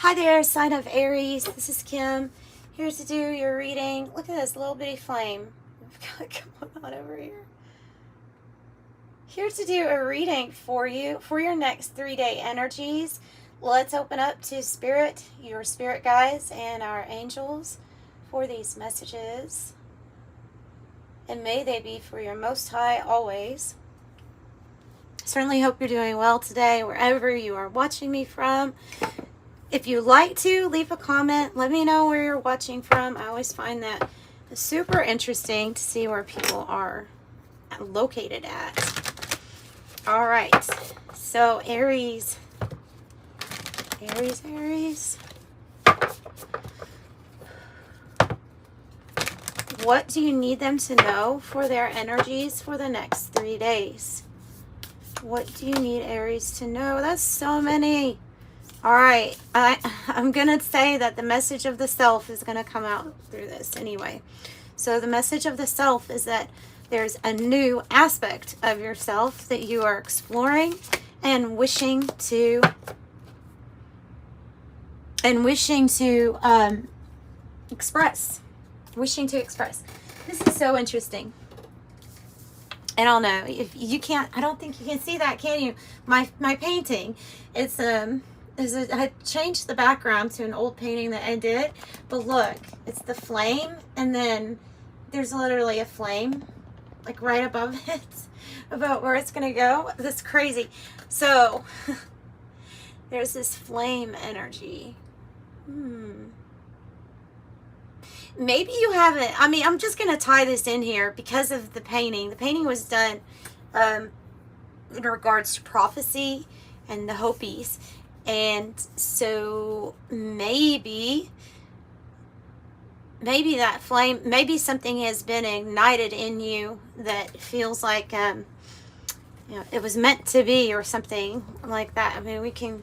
Hi there, sign of Aries. This is Kim, here to do your reading. Look at this little bitty flame. Come on over here. Here to do a reading for you for your next 3-day energies. Let's open up to Spirit, your spirit guides, and our angels for these messages. And may they be for your Most High always. Certainly hope you're doing well today, wherever you are watching me from. If you'd like to, leave a comment. Let me know where you're watching from. I always find that super interesting to see where people are located at. All right. So, Aries. Aries. What do you need them to know for their energies for the next 3 days? What do you need Aries to know? That's so many. All right, I'm going to say that the message of the self is going to come out through this anyway. So the message of the self is that there's a new aspect of yourself that you are exploring and wishing to express. This is so interesting. I don't know if you can't. I don't think you can see that, can you? My painting. It's I changed the background to an old painting that I did, but look, it's the flame, and then there's literally a flame like right above it, about where it's gonna go. That's crazy. So there's this flame energy. Maybe you haven't. I mean, I'm just gonna tie this in here because of the painting. The painting was done in regards to prophecy and the Hopis. And so maybe that flame, maybe something has been ignited in you that feels like it was meant to be, or something like that. I mean, we can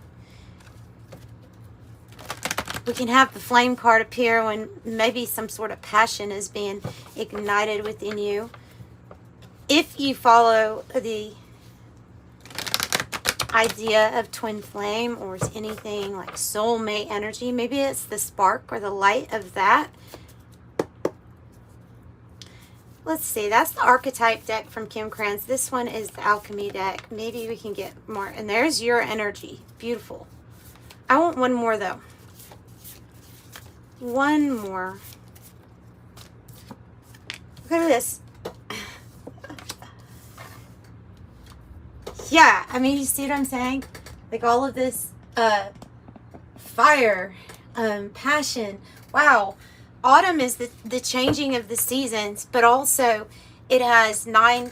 have the flame card appear when maybe some sort of passion is being ignited within you. If you follow the idea of twin flame, or anything like soulmate energy, maybe it's the spark or the light of that. Let's see, that's the archetype deck from Kim Krans. This one is the alchemy deck. Maybe we can get more. And there's your energy. Beautiful. I want one more though. One more. Look at this. Yeah, I mean, you see what I'm saying? Like all of this fire, passion. Wow. Autumn is the changing of the seasons, but also it has 9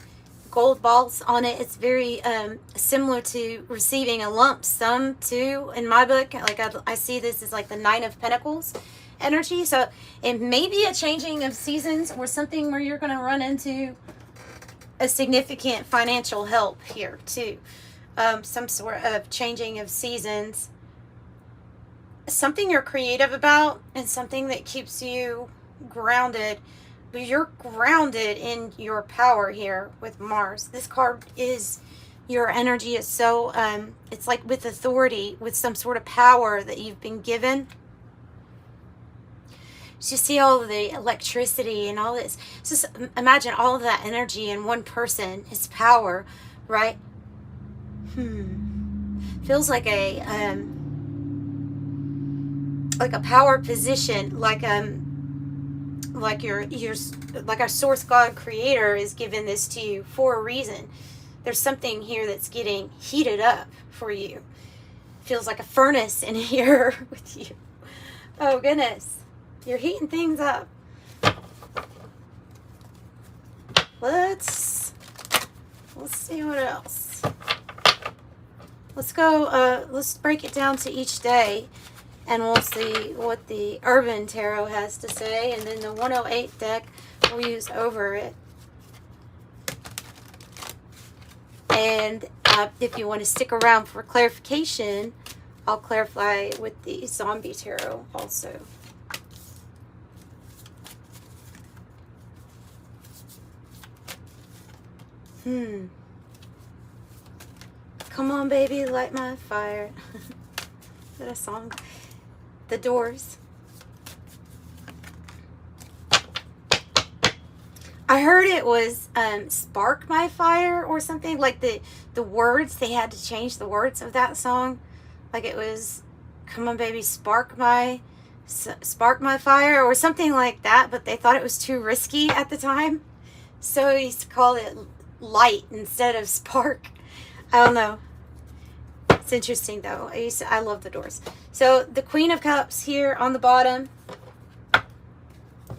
gold balls on it. It's very similar to receiving a lump sum too in my book. Like I see this as like the 9 of Pentacles energy. So it may be a changing of seasons, or something where you're going to run into a significant financial help here too. Some sort of changing of seasons. Something you're creative about, and something that keeps you grounded. But you're grounded in your power here with Mars. This card is, your energy is so, it's like with authority, with some sort of power that you've been given. So you see all of the electricity and all this. Just imagine all of that energy in one person is power, right? Feels like a power position, like our source God creator is giving this to you for a reason. There's something here that's getting heated up for you. Feels like a furnace in here with you. Oh goodness. You're heating things up. Let's see what else. Let's go, let's break it down to each day, and we'll see what the Urban Tarot has to say, and then the 108 deck we'll use over it. And if you want to stick around for clarification, I'll clarify with the Zombie Tarot also. Come on, baby, light my fire. Is that a song? the doors. I heard it was Spark My Fire or something, like the words, they had to change the words of that song. Like it was, come on baby, spark my fire or something like that, but they thought it was too risky at the time. So we used to call it Light instead of Spark. I don't know. It's interesting though. I love the doors. So the Queen of Cups here on the bottom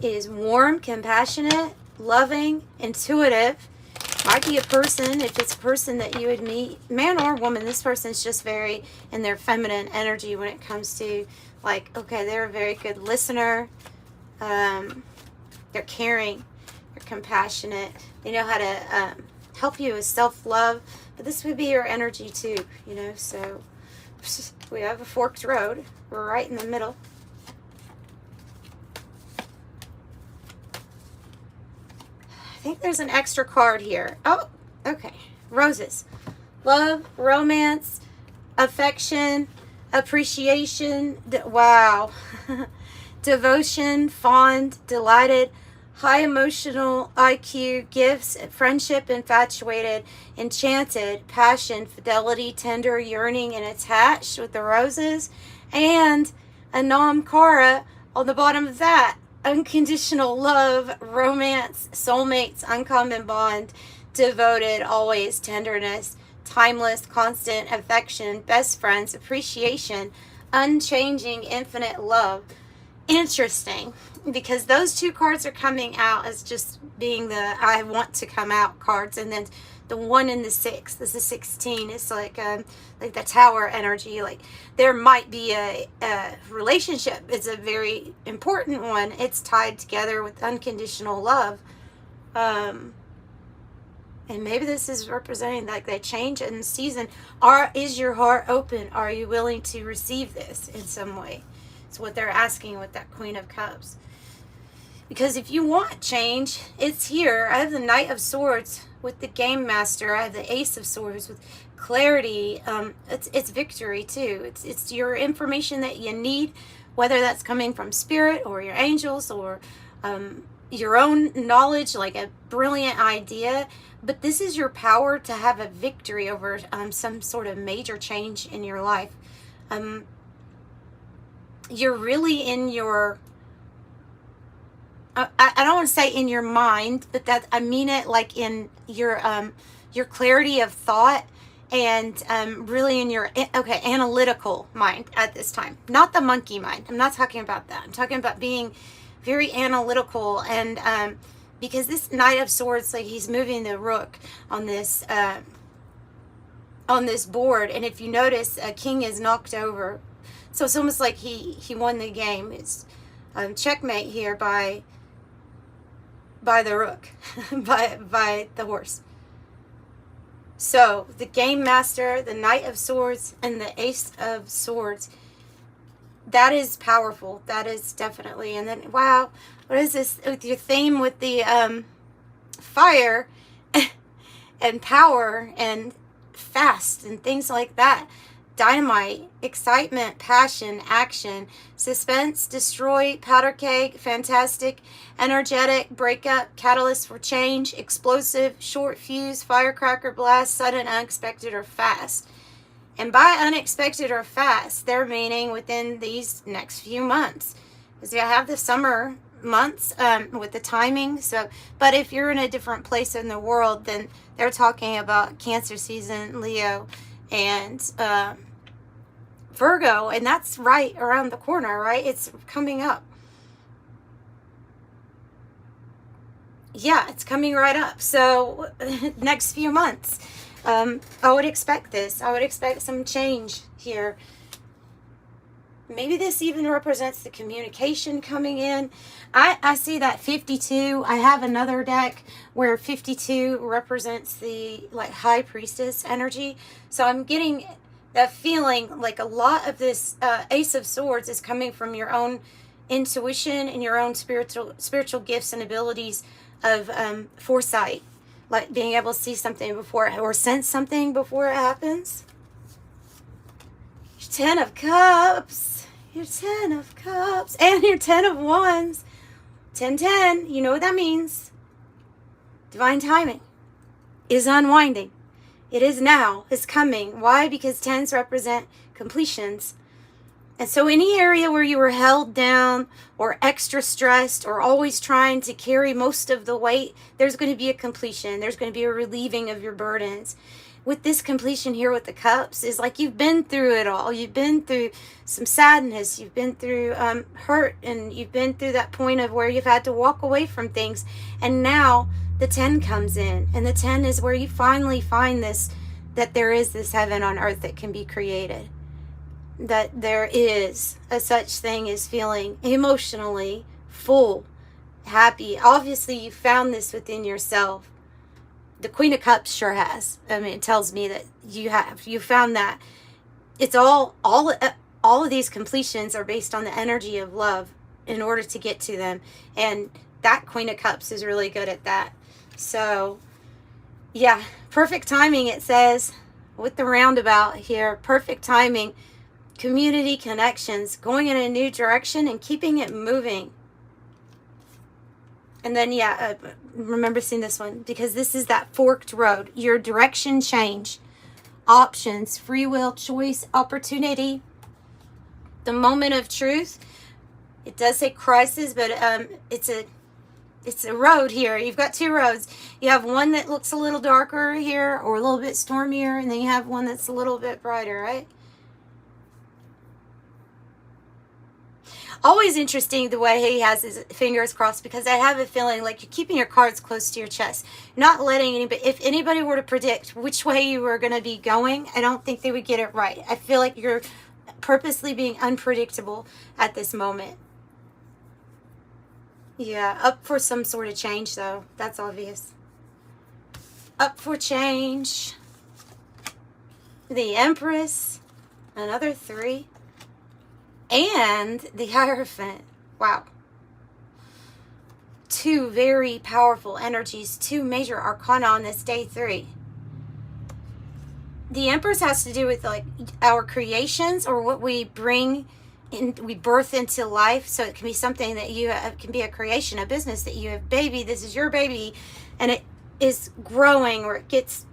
is warm, compassionate, loving, intuitive. Might be a person, if it's a person that you would meet, man or woman, this person's just very in their feminine energy when it comes to, like, okay, they're a very good listener. They're caring. They're compassionate. They know how to help you with self-love. But this would be your energy too, you know. So we have a forked road. We're right in the middle. I think there's an extra card here. Oh, okay. Roses. Love, romance, affection, appreciation. Wow. Devotion, fond, delighted, high emotional IQ, gifts, friendship, infatuated, enchanted, passion, fidelity, tender, yearning, and attached with the roses. And a Namkara on the bottom of that. Unconditional love, romance, soulmates, uncommon bond, devoted, always, tenderness, timeless, constant, affection, best friends, appreciation, unchanging, infinite love. Interesting, because those two cards are coming out as just being the I want to come out cards, and then the 1 and the 6, this is 16, it's like the tower energy. Like there might be a relationship. It's a very important one. It's tied together with unconditional love, and maybe this is representing like that change in season. Is your heart open? Are you willing to receive this in some way? It's what they're asking with that Queen of Cups. Because if you want change, it's here. I have the Knight of Swords with the Game Master. I have the Ace of Swords with clarity. It's victory too. It's your information that you need, whether that's coming from spirit or your angels or your own knowledge, like a brilliant idea. But this is your power to have a victory over some sort of major change in your life. You're really in your, I don't want to say in your mind, but that I mean it like in your clarity of thought, and really in your analytical mind at this time, not the monkey mind. I'm not talking about that. I'm talking about being very analytical, and because this Knight of Swords, like he's moving the rook on this board, and if you notice, a king is knocked over. So it's almost like he won the game. It's checkmate here by the rook, by the horse. So the Game Master, the Knight of Swords, and the Ace of Swords, that is powerful. That is definitely. And then, wow, what is this with your theme with the fire and power and fast and things like that? Dynamite, excitement, passion, action, suspense, destroy, powder keg, fantastic, energetic, breakup, catalyst for change, explosive, short fuse, firecracker blast, sudden, unexpected, or fast. And by unexpected or fast, they're meaning within these next few months. Because you have the summer months with the timing. So, but if you're in a different place in the world, then they're talking about Cancer season, Leo, and Virgo, and that's right around the corner, right? It's coming up. Yeah, it's coming right up. So next few months, I would expect this. I would expect some change here. Maybe this even represents the communication coming in. I see that 52. I have another deck where 52 represents the like high priestess energy. So I'm getting that feeling like a lot of this Ace of Swords is coming from your own intuition and your own spiritual gifts and abilities of foresight, like being able to see something before or sense something before it happens. 10 of Cups. your 10 of Cups, and your 10 of Wands. 10-10, you know what that means. Divine timing is unwinding. It is now. It's coming. Why? Because 10s represent completions. And so any area where you were held down or extra stressed or always trying to carry most of the weight, there's going to be a completion. There's going to be a relieving of your burdens. With this completion here with the cups is like you've been through it all. You've been through some sadness. You've been through hurt, and you've been through that point of where you've had to walk away from things. And now the 10 comes in, and the 10 is where you finally find this, that there is this heaven on earth that can be created. That there is a such thing as feeling emotionally full, happy. Obviously, you found this within yourself. The Queen of Cups sure has. I mean, it tells me that you have. You found that. It's all of these completions are based on the energy of love in order to get to them. And that Queen of Cups is really good at that. So, yeah, perfect timing, it says, with the roundabout here. Perfect timing. Community connections, going in a new direction and keeping it moving. And then, remember seeing this one, because this is that forked road. Your direction change, options, free will, choice, opportunity, the moment of truth. It does say crisis, but it's a road here. You've got two roads. You have one that looks a little darker here or a little bit stormier, and then you have one that's a little bit brighter, right? Always interesting the way he has his fingers crossed, because I have a feeling like you're keeping your cards close to your chest, not letting anybody, if anybody were to predict which way you were going to be going, I don't think they would get it right. I feel like you're purposely being unpredictable at this moment. Yeah, up for some sort of change though. That's obvious. Up for change. The Empress. Another 3. And the Hierophant. Wow. 2 very powerful energies. 2 major arcana on this day 3. The Empress has to do with like our creations, or what we bring in, we birth into life. So it can be something that you have, it can be a creation, a business that you have, baby, this is your baby, and it is growing, or it gets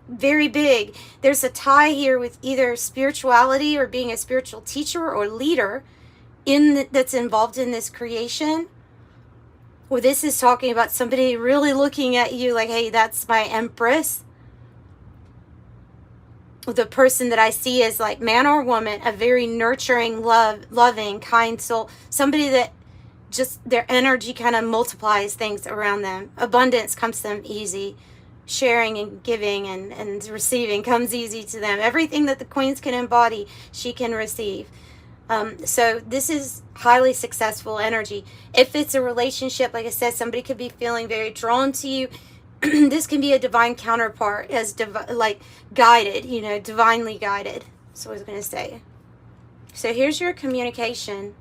very big. There's a tie here with either spirituality or being a spiritual teacher or leader that's involved in this creation. Well, this is talking about somebody really looking at you like, hey, that's my Empress. The person that I see is like man or woman, a very nurturing, loving, kind soul. Somebody that just their energy kind of multiplies things around them. Abundance comes to them easy. Sharing and giving and receiving comes easy to them. Everything that the queens can embody, she can receive. So this is highly successful energy. If it's a relationship, like I said, somebody could be feeling very drawn to you. This can be a divine counterpart, as like guided, divinely guided. That's what I was going to say. So here's your communication.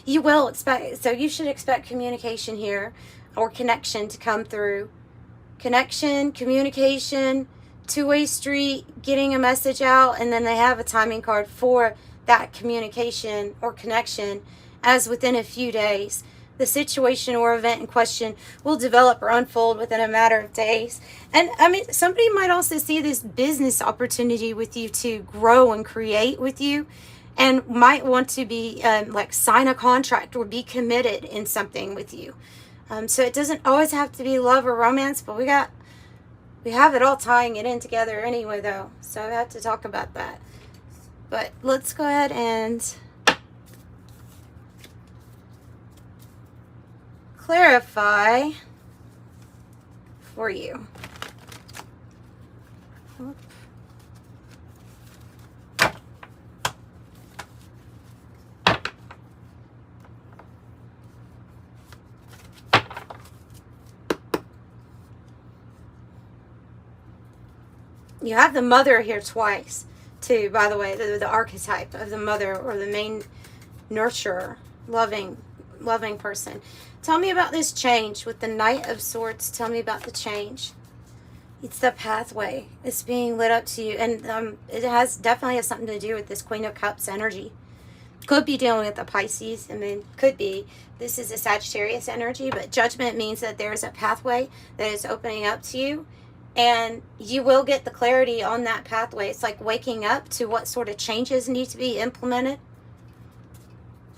You will expect, so you should expect communication here, or connection to come through. Connection, communication, two-way street, getting a message out, and then they have a timing card for that communication or connection as within a few days. The situation or event in question will develop or unfold within a matter of days. And I mean, somebody might also see this business opportunity with you to grow and create with you, and might want to be like sign a contract or be committed in something with you. So it doesn't always have to be love or romance, but we have it all tying it in together anyway, though. So I have to talk about that. But let's go ahead and clarify for you. You have the mother here twice, too, by the way, the archetype of the mother, or the main nurturer, loving person. Tell me about this change with the Knight of Swords. Tell me about the change. It's the pathway. It's being lit up to you. And it definitely has something to do with this Queen of Cups energy. Could be dealing with the Pisces. I mean, could be. This is a Sagittarius energy, but judgment means that there's a pathway that is opening up to you, and you will get the clarity on that pathway. It's like waking up to what sort of changes need to be implemented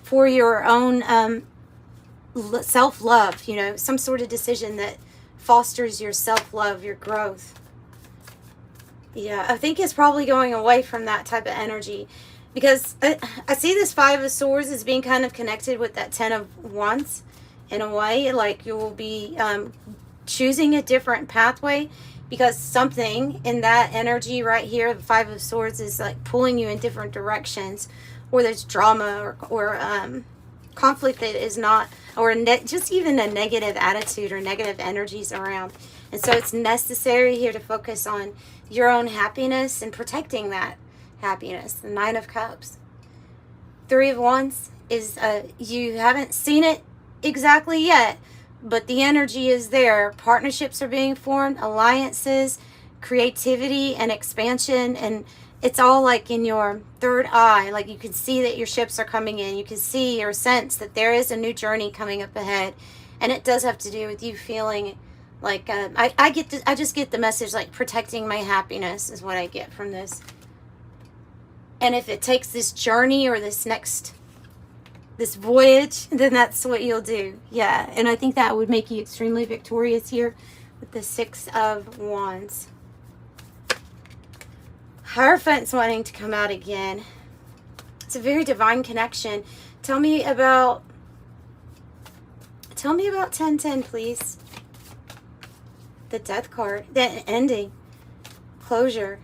for your own self-love, you know, some sort of decision that fosters your self-love, your growth. Yeah, I think it's probably going away from that type of energy, because I see this Five of Swords as being kind of connected with that Ten of Wands in a way. Like you will be choosing a different pathway, because something in that energy right here, the Five of Swords, is like pulling you in different directions, or there's drama or conflict that is not, or just even a negative attitude or negative energies around. And so it's necessary here to focus on your own happiness and protecting that happiness. The Nine of Cups. Three of Wands is, you haven't seen it exactly yet, but the energy is there. Partnerships are being formed, alliances, creativity and expansion, and it's all like in your third eye. Like you can see that your ships are coming in. You can see or sense that there is a new journey coming up ahead, and it does have to do with you feeling like I just get the message like protecting my happiness is what I get from this. And if it takes this journey or this voyage, then that's what you'll do. Yeah, and I think that would make you extremely victorious here with the Six of Wands. Hierophant's wanting to come out again. It's a very divine connection. Tell me about 1010, please. The Death card. The ending. Closure.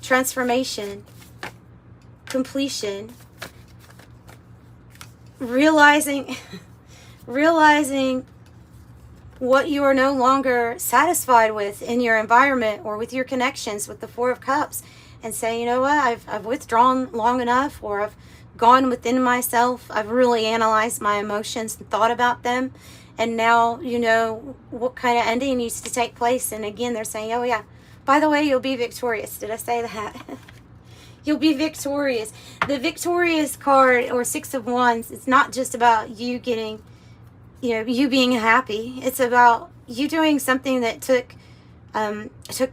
Transformation. Completion. Realizing what you are no longer satisfied with in your environment or with your connections with the Four of Cups, and say, you know what, I've withdrawn long enough, or I've gone within myself. I've really analyzed my emotions and thought about them, and now you know what kind of ending needs to take place. And again, they're saying, oh yeah, by the way, you'll be victorious. Did I say that? You'll be victorious. The victorious card, or Six of Wands, it's not just about you getting, you know, you being happy. It's about you doing something that took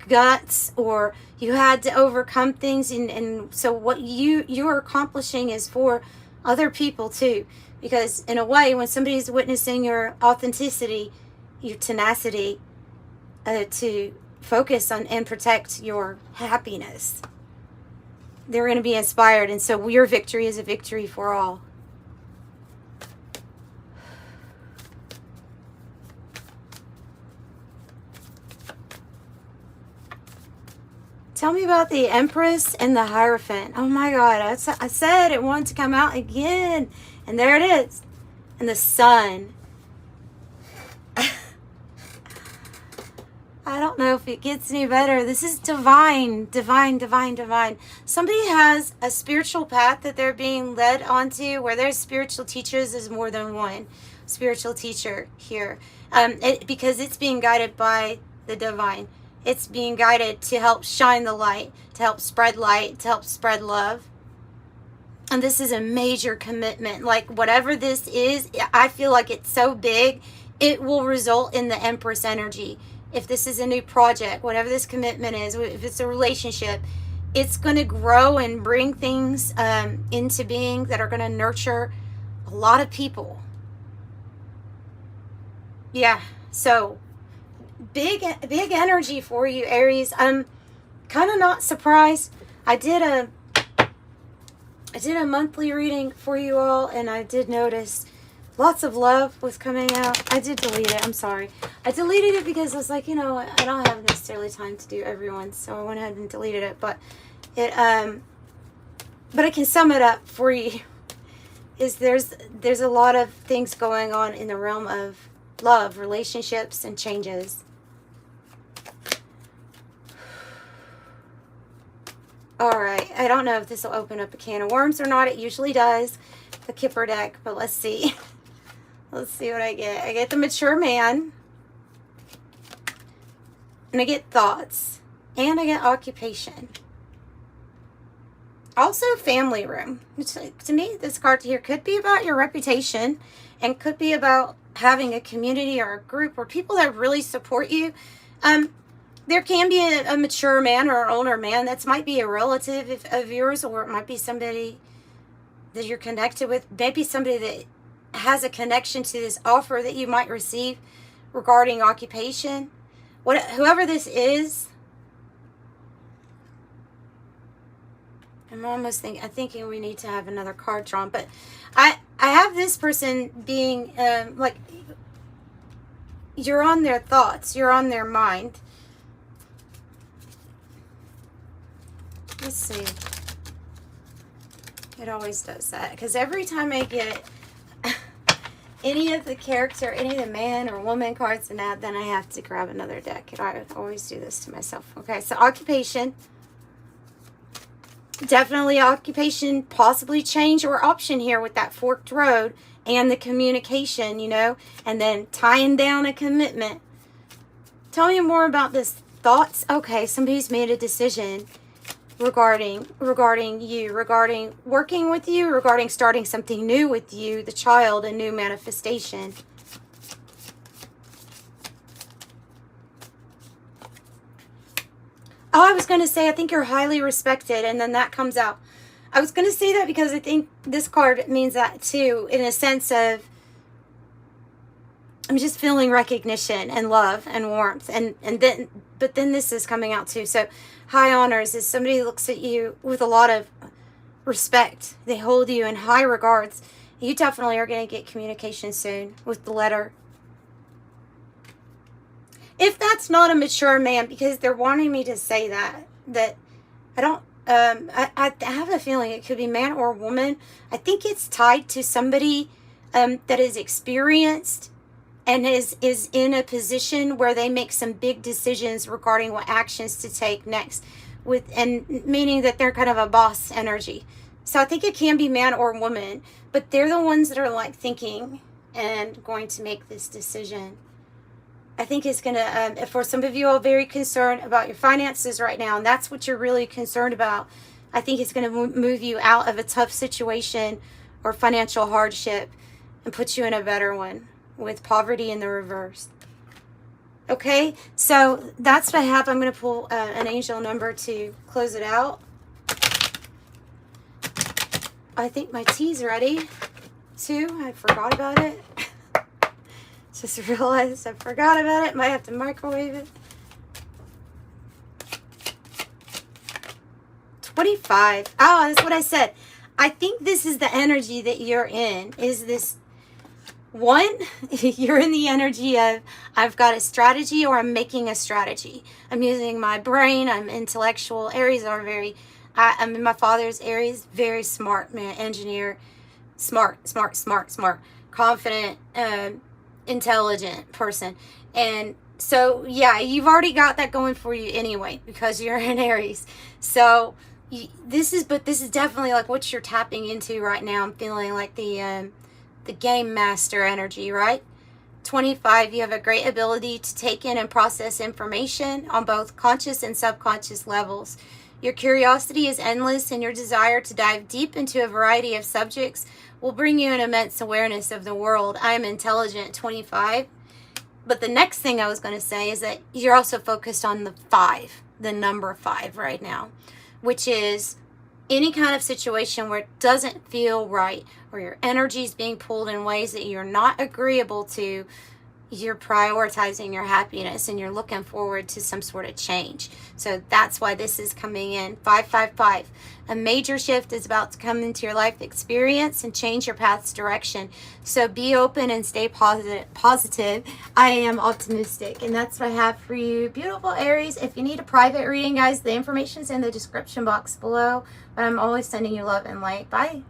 guts, or you had to overcome things, and so what you're accomplishing is for other people too. Because in a way, when somebody's witnessing your authenticity, your tenacity, to focus on and protect your happiness, they're going to be inspired. And so your victory is a victory for all. Tell me about the Empress and the Hierophant. Oh my God, I said it wanted to come out again. And there it is. And the Sun. I don't know if it gets any better. This is divine, divine, divine, divine. Somebody has a spiritual path that they're being led onto, where there's spiritual teachers. There's more than one spiritual teacher here. Because it's being guided by the divine. It's being guided to help shine the light, to help spread light, to help spread love. And this is a major commitment. Like whatever this is, I feel like it's so big, it will result in the Empress energy. If this is a new project, whatever this commitment is, if it's a relationship, it's going to grow and bring things into being that are going to nurture a lot of people. Yeah, so big energy for you, Aries. I'm kind of not surprised. I did a monthly reading for you all, and I did notice lots of love was coming out. I did delete it. I'm sorry. I deleted it because I was like, you know, I don't have necessarily time to do everyone, so I went ahead and deleted it. But it, but I can sum it up for you. Is there's a lot of things going on in the realm of love, relationships, and changes. All right. I don't know if this will open up a can of worms or not. It usually does. The Kipper deck, but let's see. Let's see what I get. I get the Mature Man. And I get Thoughts. And I get Occupation. Also, family room. To me, this card here could be about your reputation and could be about having a community or a group or people that really support you. There can be a mature man or an older man. That might be a relative of yours, or it might be somebody that you're connected with. Maybe somebody that has a connection to this offer that you might receive regarding occupation. Whoever this is, I'm thinking we need to have another card drawn, but I have this person being like, you're on their thoughts, you're on their mind. Let's see. It always does that, because every time I get any of the character, any of the man or woman cards and that, then I have to grab another deck. And I always do this to myself. Okay, so occupation. Definitely occupation, possibly change or option here with that forked road and the communication, you know, and then tying down a commitment. Tell me more about this. Thoughts? Okay, somebody's made a decision regarding you, regarding working with you, regarding starting something new with you, the child, a new manifestation. Oh, I was going to say, I think you're highly respected, and then that comes out. I was going to say that because I think this card means that too, in a sense of, I'm just feeling recognition and love and warmth, but then this is coming out too. So high honors is somebody who looks at you with a lot of respect. They hold you in high regards. You definitely are going to get communication soon with the letter. If that's not a mature man, because they're wanting me to say that I don't, I have a feeling it could be man or woman. I think it's tied to somebody that is experienced and is in a position where they make some big decisions regarding what actions to take next, and meaning that they're kind of a boss energy. So I think it can be man or woman, but they're the ones that are like thinking and going to make this decision. I think it's going to, for some of you all very concerned about your finances right now, and that's what you're really concerned about. I think it's going to move you out of a tough situation or financial hardship and put you in a better one with poverty in the reverse. Okay, so that's what I have. I'm going to pull an angel number to close it out. I think my tea's ready too. I forgot about it. Just realized I forgot about it. Might have to microwave it. 25. Oh, that's what I said. I think this is the energy that you're in. Is this one? You're in the energy of, I've got a strategy, or I'm making a strategy. I'm using my brain. I'm intellectual. Aries are very, I mean, my father's Aries, very smart man, engineer, smart, confident, intelligent person. And so yeah, you've already got that going for you anyway, because you're an Aries. So this is definitely like what you're tapping into right now. I'm feeling like the game master energy, right? 25, you have a great ability to take in and process information on both conscious and subconscious levels. Your curiosity is endless, and your desire to dive deep into a variety of subjects will bring you an immense awareness of the world. I am intelligent, 25. But the next thing I was going to say is that you're also focused on the 5, the number 5 right now, which is any kind of situation where it doesn't feel right, or your energy is being pulled in ways that you're not agreeable to. You're prioritizing your happiness, and you're looking forward to some sort of change. So that's why this is coming in. 555. A major shift is about to come into your life experience and change your path's direction. So be open and stay positive. I am optimistic. And that's what I have for you, beautiful Aries. If you need a private reading, guys, the information's in the description box below. But I'm always sending you love and light. Bye.